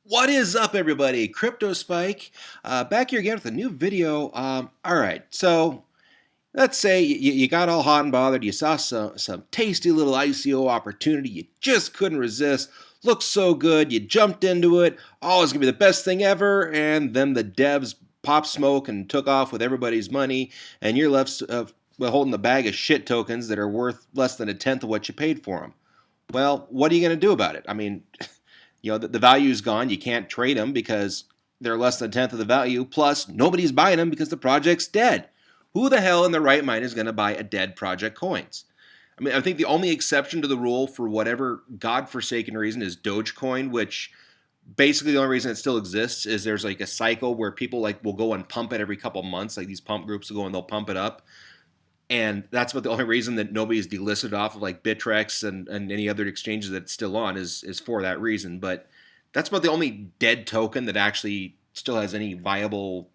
What is up, everybody? Crypto Spike, back here again with a new video. All right, so let's say you got all hot and bothered. You saw some tasty little ICO opportunity. You just couldn't resist. Looked so good. You jumped into it. Oh, it's gonna be the best thing ever. And then the devs popped smoke and took off with everybody's money, and you're left holding the bag of shit tokens that are worth less than a tenth of what you paid for them. Well, what are you gonna do about it? I mean. The value is gone. You can't trade them because they're less than a tenth of the value. Plus, nobody's buying them because the project's dead. Who the hell in their right mind is going to buy a dead project coins? I mean, I think the only exception to the rule for whatever godforsaken reason is Dogecoin, which basically the only reason it still exists is there's like a cycle where people will go and pump it every couple months. Like these pump groups will go and they'll pump it up. And that's what the only reason that nobody's delisted off of like Bittrex and any other exchanges that's still on is for that reason. But that's about the only dead token that actually still has any viable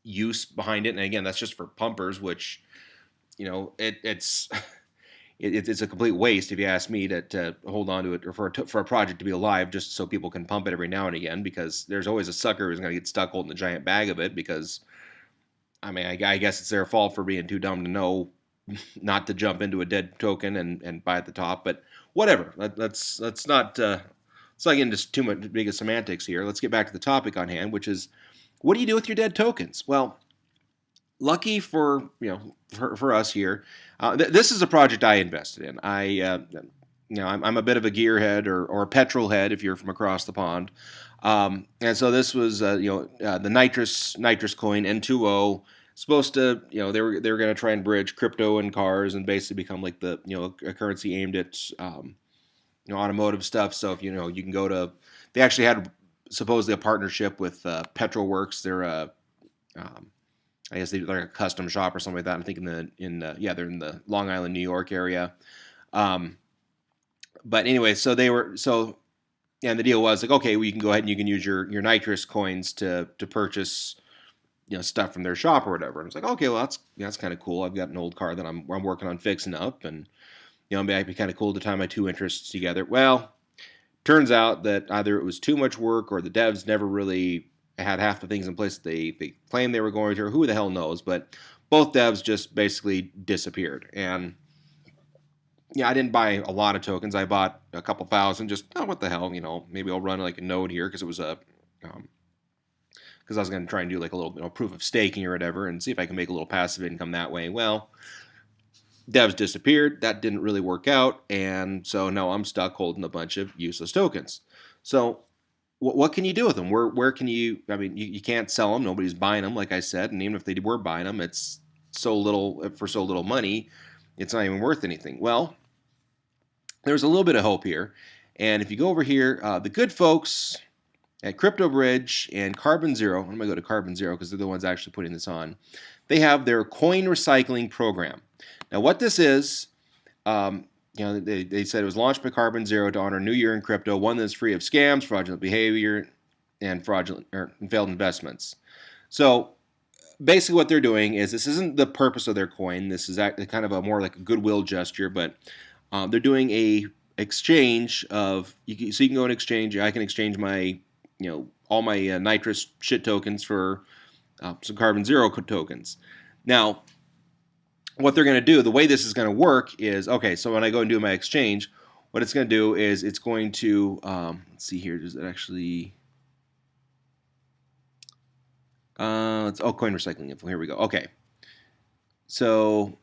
use behind it. And again, that's just for pumpers, which it's it's a complete waste if you ask me to hold on to it or for a project to be alive just so people can pump it every now and again, because there's always a sucker who's going to get stuck holding a giant bag of it because. I mean, I guess it's their fault for being too dumb to know not to jump into a dead token and buy at the top. But whatever. Let's not get into too much big of semantics here. Let's get back to the topic on hand, which is what do you do with your dead tokens? Well, lucky for for us here, this is a project I invested in. I'm a bit of a gearhead or a petrol head if you're from across the pond. And so this was, the nitrous coin N2O, supposed to, they were going to try and bridge crypto and cars and basically become like the, a currency aimed at, automotive stuff. So if you can go to, they actually had supposedly a partnership with Petrolworks. They're I guess they're like a custom shop or something like that. I'm thinking they're in the Long Island, New York area. But anyway, and the deal was like, okay, well, you can go ahead and you can use your nitrous coins to purchase, stuff from their shop or whatever. And it's like, okay, well, that's kind of cool. I've got an old car that I'm working on fixing up, and it might be kind of cool to tie my two interests together. Well, turns out that either it was too much work or the devs never really had half the things in place that they claimed they were going to, or who the hell knows. But both devs just basically disappeared. And I didn't buy a lot of tokens. I bought a couple thousand. Just what the hell, maybe I'll run like a node here because it was because I was going to try and do like a little proof of staking or whatever and see if I can make a little passive income that way. Well, devs disappeared. That didn't really work out, and so now I'm stuck holding a bunch of useless tokens. So what can you do with them? Where can you? I mean, you can't sell them. Nobody's buying them, like I said, and even if they were buying them, it's so little money. It's not even worth anything. Well, there's a little bit of hope here. And if you go over here, the good folks at Crypto Bridge and Carbon Zero, I'm going to go to Carbon Zero because they're the ones actually putting this on. They have their coin recycling program. Now, what this is, they said it was launched by Carbon Zero to honor New Year in crypto, one that's free of scams, fraudulent behavior, and failed investments. So basically what they're doing is, this isn't the purpose of their coin. This is kind of a more like a goodwill gesture, but they're doing a exchange of, so you can go and exchange. I can exchange my, all my nitrous shit tokens for some Carbon Zero tokens. Now, what they're going to do, the way this is going to work is, okay, so when I go and do my exchange, what it's going to do is it's going to, let's see here, does it actually... coin recycling info. Here we go. Okay. So,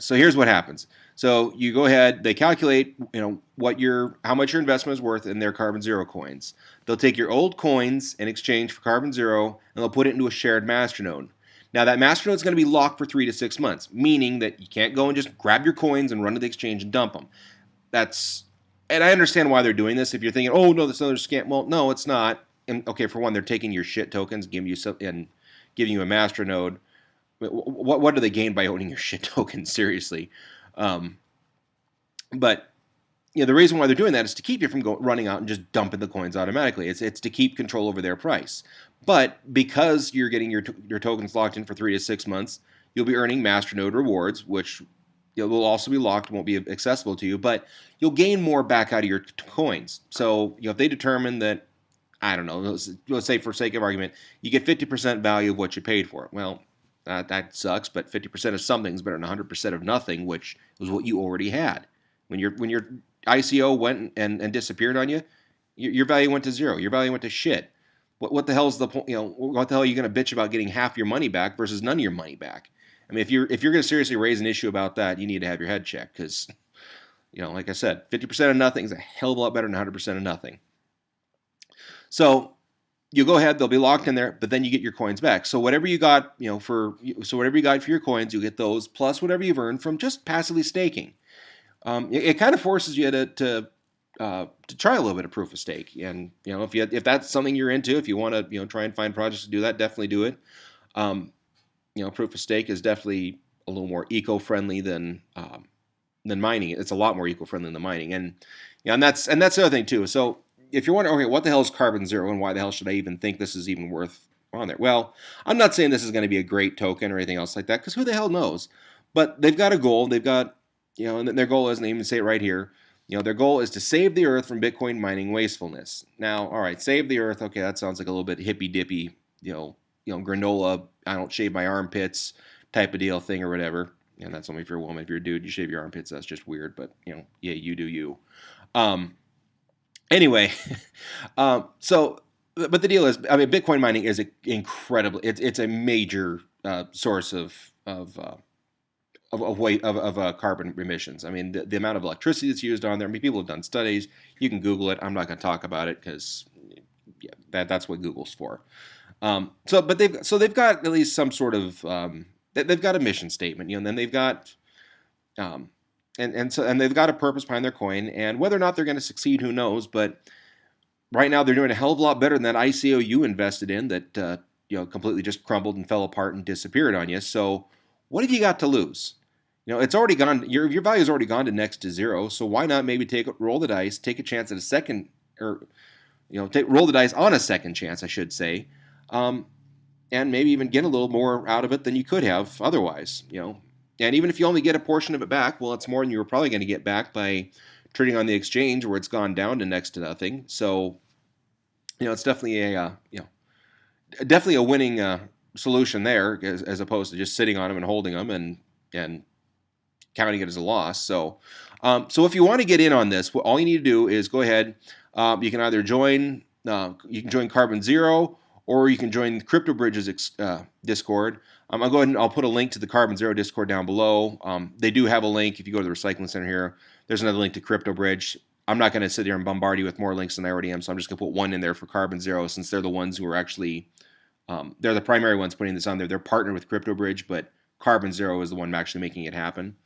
so here's what happens. So you go ahead, they calculate, how much your investment is worth in their Carbon Zero coins. They'll take your old coins in exchange for Carbon Zero, and they'll put it into a shared masternode. Now that masternode is going to be locked for 3 to 6 months, meaning that you can't go and just grab your coins and run to the exchange and dump them. And I understand why they're doing this. If you're thinking, oh no, that's another scam. Well, no, it's not. And okay, for one, they're taking your shit tokens, giving you a master node. What do they gain by owning your shit tokens? Seriously. But the reason why they're doing that is to keep you from running out and just dumping the coins automatically. It's to keep control over their price. But because you're getting your tokens locked in for 3 to 6 months, you'll be earning master node rewards, which will also be locked, won't be accessible to you. But you'll gain more back out of your coins. So if they determine that I don't know, let's say for sake of argument, you get 50% value of what you paid for it. Well, that sucks, but 50% of something is better than 100% of nothing, which was what you already had. When your ICO went and disappeared on you, your value went to zero. Your value went to shit. What the hell is the point? What the hell are you going to bitch about getting half your money back versus none of your money back? I mean, if you're going to seriously raise an issue about that, you need to have your head checked because, like I said, 50% of nothing is a hell of a lot better than 100% of nothing. So you go ahead, they'll be locked in there, but then you get your coins back. So whatever you got, for your coins, you get those plus whatever you've earned from just passively staking. It kind of forces you to try a little bit of proof of stake, and if that's something you're into, if you want to try and find projects to do that, definitely do it. Proof of stake is definitely a little more eco-friendly than mining. It's a lot more eco-friendly than mining, and that's the other thing too. So if you're wondering, okay, what the hell is Carbon Zero and why the hell should I even think this is even worth on there? Well, I'm not saying this is going to be a great token or anything else like that, because who the hell knows? But they've got a goal. They've got, and their goal is, and they even say it right here, their goal is to save the earth from Bitcoin mining wastefulness. Now, all right, save the earth. Okay, that sounds like a little bit hippy-dippy, granola, I don't shave my armpits type of deal thing or whatever. And that's only if you're a woman. If you're a dude, you shave your armpits. That's just weird. But, yeah, you do you. Anyway, but the deal is, I mean, Bitcoin mining is incredible. It's a major source of carbon emissions. I mean, the amount of electricity that's used on there. I mean, people have done studies. You can Google it. I'm not going to talk about it because that's what Google's for. So they've got at least some sort of they've got a mission statement, and then they've got and they've got a purpose behind their coin, and whether or not they're going to succeed, who knows? But right now they're doing a hell of a lot better than that ICO you invested in that completely just crumbled and fell apart and disappeared on you. So what have you got to lose? It's already gone. Your value's already gone to next to zero. So why not maybe roll the dice, take a chance at a second, or roll the dice on a second chance, I should say, and maybe even get a little more out of it than you could have otherwise. And even if you only get a portion of it back, well, it's more than you were probably going to get back by trading on the exchange where it's gone down to next to nothing. So, it's definitely a winning solution there, as opposed to just sitting on them and holding them and counting it as a loss. So, if you want to get in on this, all you need to do is go ahead. You can either join Carbon Zero, or you can join Crypto Bridge's Discord. I'll go ahead and I'll put a link to the Carbon Zero Discord down below. They do have a link if you go to the Recycling Center here. There's another link to Crypto Bridge. I'm not going to sit here and bombard you with more links than I already am, so I'm just going to put one in there for Carbon Zero, since they're the ones who are actually they're the primary ones putting this on there. They're partnered with Crypto Bridge, but Carbon Zero is the one actually making it happen.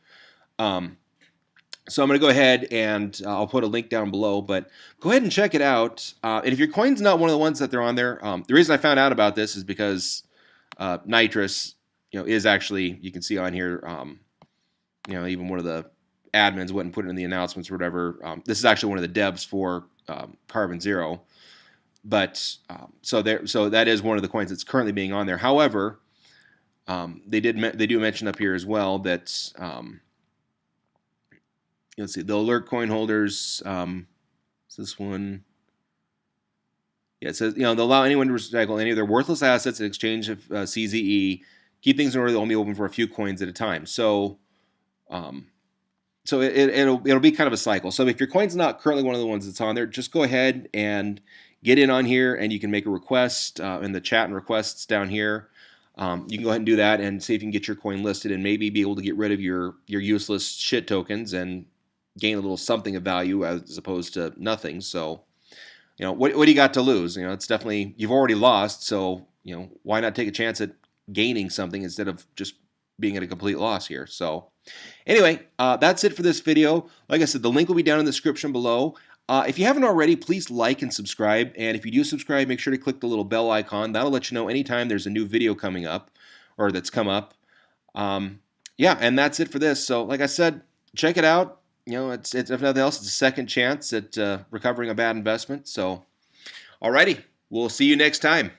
So I'm going to go ahead and I'll put a link down below, but go ahead and check it out. And if your coin's not one of the ones that they're on there, the reason I found out about this is because Nitrous, is actually, you can see on here, even one of the admins went and put it in the announcements or whatever. This is actually one of the devs for Carbon Zero, but so that is one of the coins that's currently being on there. However, they do mention up here as well that let's see, the alert coin holders. Is this one? Yeah, it says, they'll allow anyone to recycle any of their worthless assets in exchange of CZE. Keep things in order. They'll only open for a few coins at a time. So, it'll be kind of a cycle. So if your coin's not currently one of the ones that's on there, just go ahead and get in on here, and you can make a request in the chat and requests down here. You can go ahead and do that and see if you can get your coin listed, and maybe be able to get rid of your useless shit tokens and gain a little something of value as opposed to nothing. So, what do you got to lose? It's definitely, you've already lost, so why not take a chance at gaining something instead of just being at a complete loss here? So anyway, that's it for this video. Like I said, the link will be down in the description below. If you haven't already, please like and subscribe, and if you do subscribe, make sure to click the little bell icon. That'll let you know anytime there's a new video coming up, or that's come up. Yeah, and that's it for this. So like I said, check it out. It's if nothing else, it's a second chance at recovering a bad investment. So, alrighty, we'll see you next time.